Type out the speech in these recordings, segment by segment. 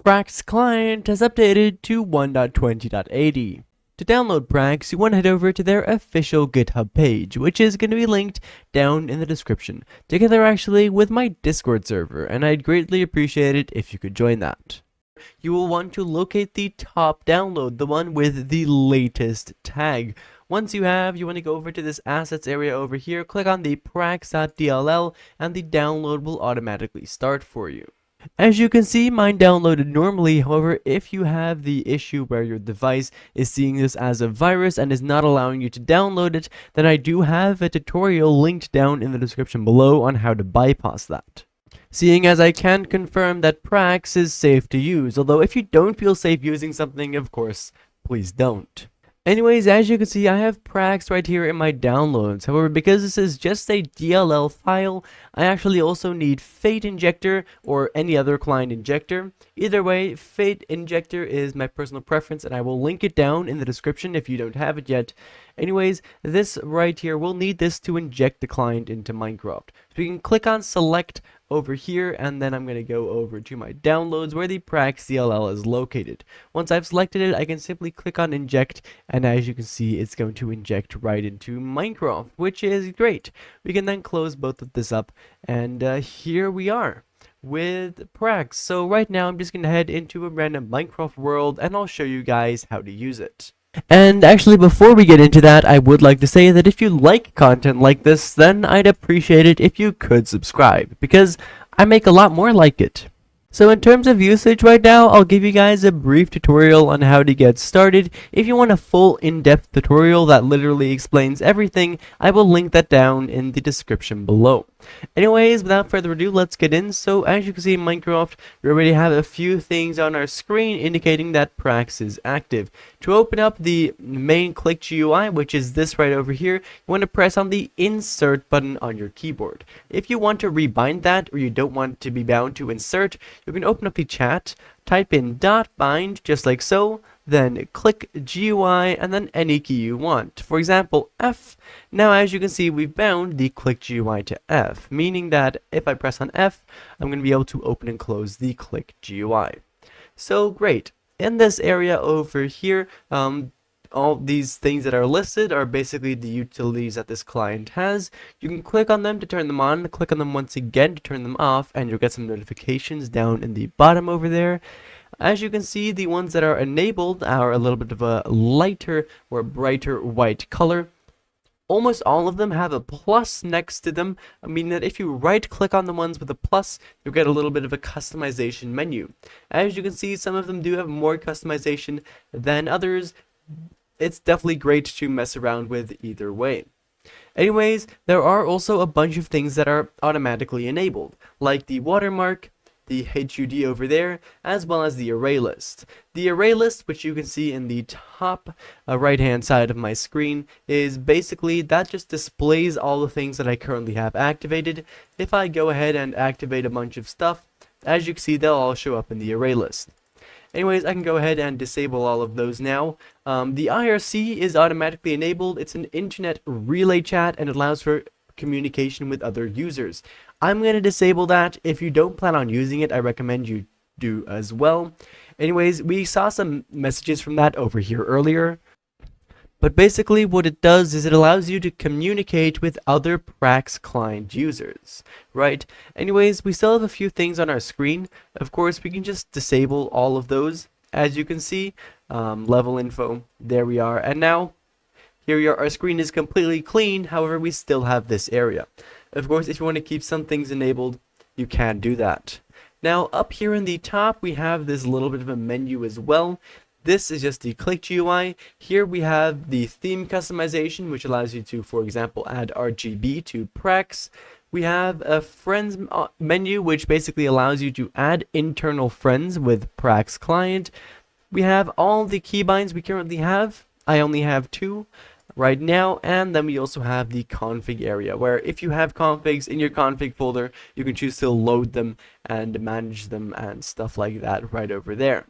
PRX Client has updated to 1.20.80. To download PRAX, you want to head over to their official GitHub page, which is going to be linked down in the description, together actually with my Discord server, and I'd greatly appreciate it if you could join that. You will want to locate the top download, the one with the latest tag. Once you have, you want to go over to this assets area over here, click on the prax.dll, and the download will automatically start for you. As you can see, mine downloaded normally. However, if you have the issue where your device is seeing this as a virus and is not allowing you to download it, then I do have a tutorial linked down in the description below on how to bypass that. Seeing as I can confirm that PRAX is safe to use, although if you don't feel safe using something, of course, please don't. Anyways, as you can see, I have PRAX right here in my downloads. However, because this is just a DLL file, I actually also need Fate Injector or any other client injector. Either way, Fate Injector is my personal preference, and I will link it down in the description if you don't have it yet. Anyways, this right here, we'll need this to inject the client into Minecraft. So we can click on Select over here, and then I'm going to go over to my downloads where the PRAX DLL is located. Once I've selected it, I can simply click on Inject, and as you can see, it's going to inject right into Minecraft, which is great. We can then close both of this up, and here we are with PRAX. So right now, I'm just going to head into a random Minecraft world, and I'll show you guys how to use it. And actually, before we get into that, I would like to say that if you like content like this, then I'd appreciate it if you could subscribe, because I make a lot more like it. So in terms of usage right now, I'll give you guys a brief tutorial on how to get started. If you want a full in-depth tutorial that literally explains everything, I will link that down in the description below. Anyways, without further ado, let's get in. So as you can see in Minecraft, we already have a few things on our screen indicating that PRAX is active. To open up the main Click GUI, which is this right over here, you want to press on the Insert button on your keyboard. If you want to rebind that, or you don't want to be bound to insert, you can open up the chat, type in .bind just like so, then click GUI and then any key you want. For example, F. Now as you can see, we've bound the Click GUI to F, meaning that if I press on F, I'm going to be able to open and close the Click GUI. So great. In this area over here, all these things that are listed are basically the utilities that this client has. You can click on them to turn them on, click on them once again to turn them off, and you'll get some notifications down in the bottom over there. As you can see, the ones that are enabled are a little bit of a lighter or brighter white color. Almost all of them have a plus next to them, meaning that if you right click on the ones with a plus, you'll get a little bit of a customization menu. As you can see, some of them do have more customization than others. It's definitely great to mess around with either way. Anyways, there are also a bunch of things that are automatically enabled, like the watermark, the HUD over there, as well as the array list. The array list, which you can see in the top right hand side of my screen, is basically that just displays all the things that I currently have activated. If I go ahead and activate a bunch of stuff, as you can see, they'll all show up in the array list. Anyways, I can go ahead and disable all of those now. The IRC is automatically enabled. It's an internet relay chat and it allows for communication with other users. I'm going to disable that. If you don't plan on using it, I recommend you do as well. Anyways, we saw some messages from that over here earlier. But basically what it does is it allows you to communicate with other PRAX client users, right? Anyways, we still have a few things on our screen. Of course, we can just disable all of those. As you can see, level info, there we are. And now, here we are, our screen is completely clean. However, we still have this area. Of course, if you want to keep some things enabled, you can do that. Now, up here in the top, we have this little bit of a menu as well. This is just the Click GUI. Here we have the theme customization, which allows you to, for example, add RGB to PRAX. We have a friends menu, which basically allows you to add internal friends with PRAX Client. We have all the keybinds we currently have. I only have 2 right now, and then we also have the config area, where if you have configs in your config folder, you can choose to load them and manage them and stuff like that right over there.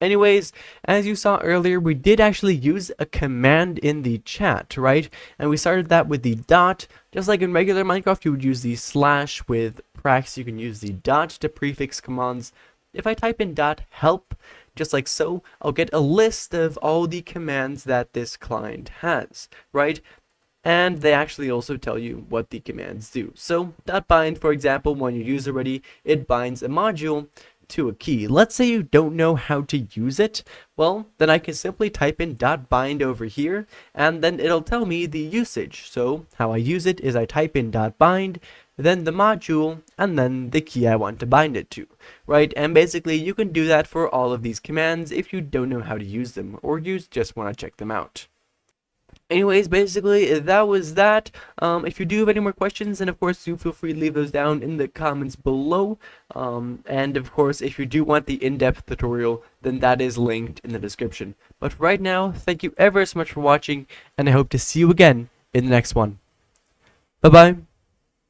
Anyways, as you saw earlier, we did actually use a command in the chat, right? And we started that with the dot. Just like in regular Minecraft, you would use the slash. With PRAX, you can use the dot to prefix commands. if I type in .help, just like so, I'll get a list of all the commands that this client has, right? And they actually also tell you what the commands do. So .bind, for example, when you use already, it binds a module to a key. Let's say you don't know how to use it. Well, then I can simply type in .bind over here, and then it'll tell me the usage. So how I use it is I type in .bind, then the module, and then the key I want to bind it to, right? And basically you can do that for all of these commands if you don't know how to use them, or you just want to check them out. Anyways, basically, that was that. If you do have any more questions, then of course, do feel free to leave those down in the comments below. And of course, if you do want the in-depth tutorial, then that is linked in the description. But for right now, thank you ever so much for watching, and I hope to see you again in the next one. Bye-bye.